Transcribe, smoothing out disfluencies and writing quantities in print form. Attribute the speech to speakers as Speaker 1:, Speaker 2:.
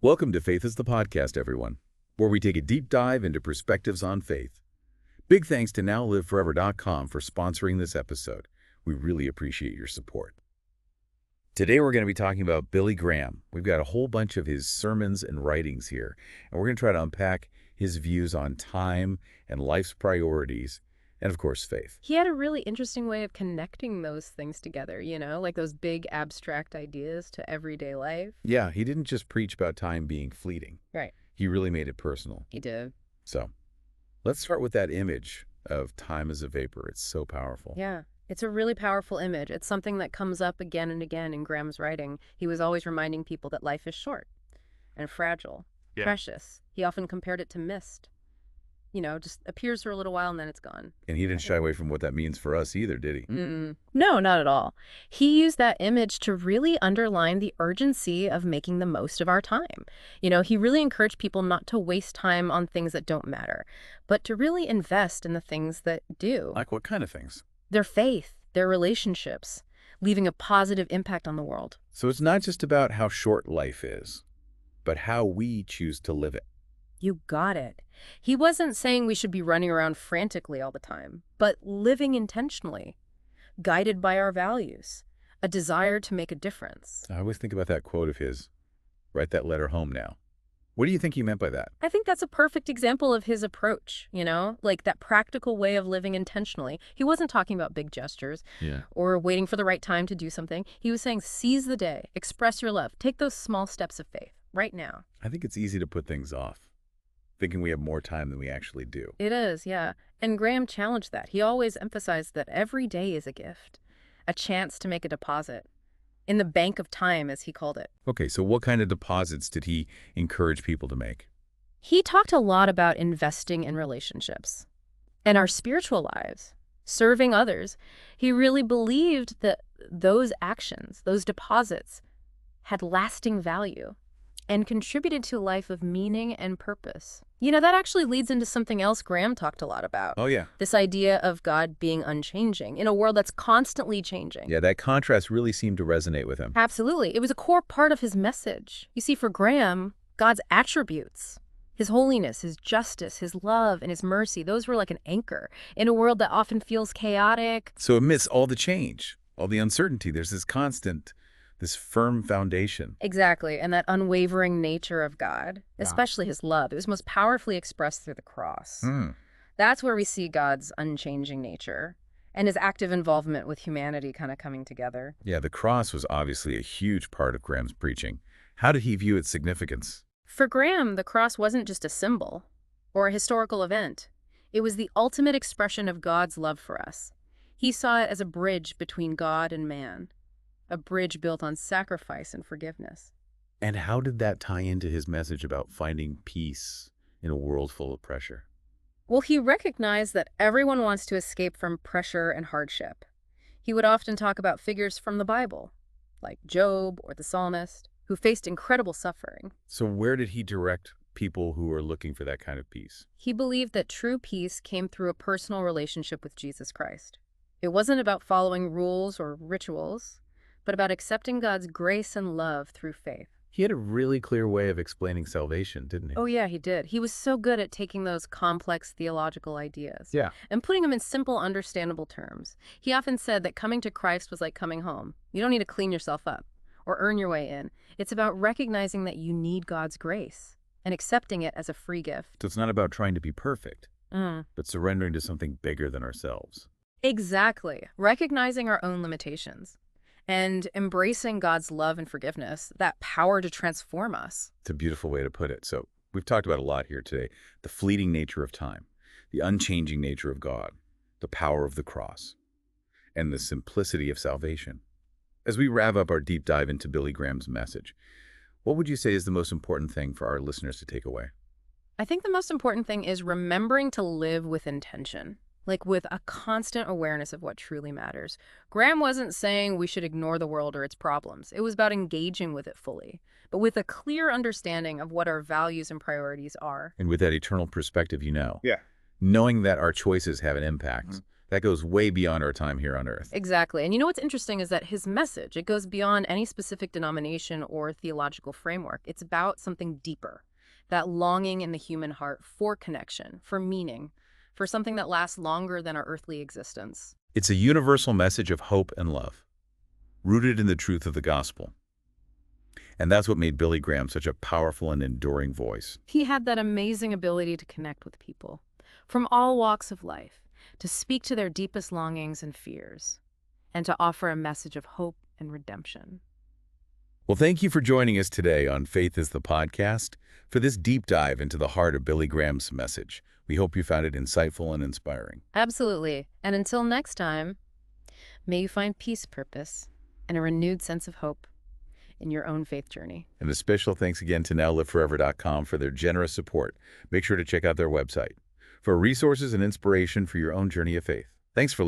Speaker 1: Welcome to Faith is the Podcast, everyone, where we take a deep dive into perspectives on faith. Big thanks to NowLiveForever.com for sponsoring this episode. We really appreciate your support. Today we're going to be talking about Billy Graham. We've got a whole bunch of his sermons and writings here, and we're going to try to unpack his views on time and life's priorities, and of course, faith.
Speaker 2: He had a really interesting way of connecting those things together, like those big abstract ideas to everyday life.
Speaker 1: Yeah, he didn't just preach about time being fleeting.
Speaker 2: Right.
Speaker 1: He really made it personal.
Speaker 2: He did.
Speaker 1: So, let's start with that image of time as a vapor. It's so powerful.
Speaker 2: Yeah. It's a really powerful image. It's something that comes up again and again in Graham's writing. He was always reminding people that life is short and fragile, precious. He often compared it to mist. Just appears for a little while and then it's gone.
Speaker 1: And he didn't shy away from what that means for us either, did he?
Speaker 2: No, not at all. He used that image to really underline the urgency of making the most of our time. He really encouraged people not to waste time on things that don't matter, but to really invest in the things that do.
Speaker 1: Like what kind of things?
Speaker 2: Their faith, their relationships, leaving a positive impact on the world.
Speaker 1: So it's not just about how short life is, but how we choose to live it.
Speaker 2: You got it. He wasn't saying we should be running around frantically all the time, but living intentionally, guided by our values, a desire to make a difference.
Speaker 1: I always think about that quote of his, write that letter home now. What do you think he meant by that?
Speaker 2: I think that's a perfect example of his approach, like that practical way of living intentionally. He wasn't talking about big gestures or waiting for the right time to do something. He was saying, seize the day, express your love, take those small steps of faith right now.
Speaker 1: I think it's easy to put things off, thinking we have more time than we actually do.
Speaker 2: It is, yeah. And Graham challenged that. He always emphasized that every day is a gift, a chance to make a deposit. In the bank of time, as he called it.
Speaker 1: Okay, so what kind of deposits did he encourage people to make?
Speaker 2: He talked a lot about investing in relationships and our spiritual lives, serving others. He really believed that those actions, those deposits, had lasting value and contributed to a life of meaning and purpose. That actually leads into something else Graham talked a lot about.
Speaker 1: Oh, yeah.
Speaker 2: This idea of God being unchanging in a world that's constantly changing.
Speaker 1: Yeah, that contrast really seemed to resonate with him.
Speaker 2: Absolutely. It was a core part of his message. You see, for Graham, God's attributes, his holiness, his justice, his love, and his mercy, those were like an anchor in a world that often feels chaotic.
Speaker 1: So amidst all the change, all the uncertainty, there's this firm foundation.
Speaker 2: Exactly, and that unwavering nature of God, especially his love, it was most powerfully expressed through the cross. That's where we see God's unchanging nature and his active involvement with humanity kind of coming together.
Speaker 1: Yeah, the cross was obviously a huge part of Graham's preaching. How did he view its significance?
Speaker 2: For Graham, the cross wasn't just a symbol or a historical event. It was the ultimate expression of God's love for us. He saw it as a bridge between God and man. A bridge built on sacrifice and forgiveness.
Speaker 1: And how did that tie into his message about finding peace in a world full of pressure?
Speaker 2: Well, he recognized that everyone wants to escape from pressure and hardship. He would often talk about figures from the Bible, like Job or the psalmist, who faced incredible suffering.
Speaker 1: So where did he direct people who were looking for that kind of peace?
Speaker 2: He believed that true peace came through a personal relationship with Jesus Christ. It wasn't about following rules or rituals, but about accepting God's grace and love through faith.
Speaker 1: He had a really clear way of explaining salvation, didn't he?
Speaker 2: Oh, yeah, he did. He was so good at taking those complex theological ideas and putting them in simple, understandable terms. He often said that coming to Christ was like coming home. You don't need to clean yourself up or earn your way in. It's about recognizing that you need God's grace and accepting it as a free gift.
Speaker 1: So it's not about trying to be perfect, but surrendering to something bigger than ourselves.
Speaker 2: Exactly. Recognizing our own limitations and embracing God's love and forgiveness, that power to transform us.
Speaker 1: It's a beautiful way to put it. So we've talked about a lot here today. The fleeting nature of time, the unchanging nature of God, the power of the cross, and the simplicity of salvation. As we wrap up our deep dive into Billy Graham's message, what would you say is the most important thing for our listeners to take away?
Speaker 2: I think the most important thing is remembering to live with intention. Like with a constant awareness of what truly matters. Graham wasn't saying we should ignore the world or its problems. It was about engaging with it fully, but with a clear understanding of what our values and priorities are.
Speaker 1: And with that eternal perspective, knowing that our choices have an impact, That goes way beyond our time here on Earth.
Speaker 2: Exactly. And you know what's interesting is that his message, it goes beyond any specific denomination or theological framework. It's about something deeper, that longing in the human heart for connection, for meaning, for something that lasts longer than our earthly existence.
Speaker 1: It's a universal message of hope and love, rooted in the truth of the gospel. And that's what made Billy Graham such a powerful and enduring voice.
Speaker 2: He had that amazing ability to connect with people from all walks of life, to speak to their deepest longings and fears, and to offer a message of hope and redemption.
Speaker 1: Well, thank you for joining us today on Faith is the Podcast for this deep dive into the heart of Billy Graham's message. We hope you found it insightful and inspiring.
Speaker 2: Absolutely. And until next time, may you find peace, purpose, and a renewed sense of hope in your own faith journey.
Speaker 1: And a special thanks again to nowliveforever.com for their generous support. Make sure to check out their website for resources and inspiration for your own journey of faith. Thanks for listening.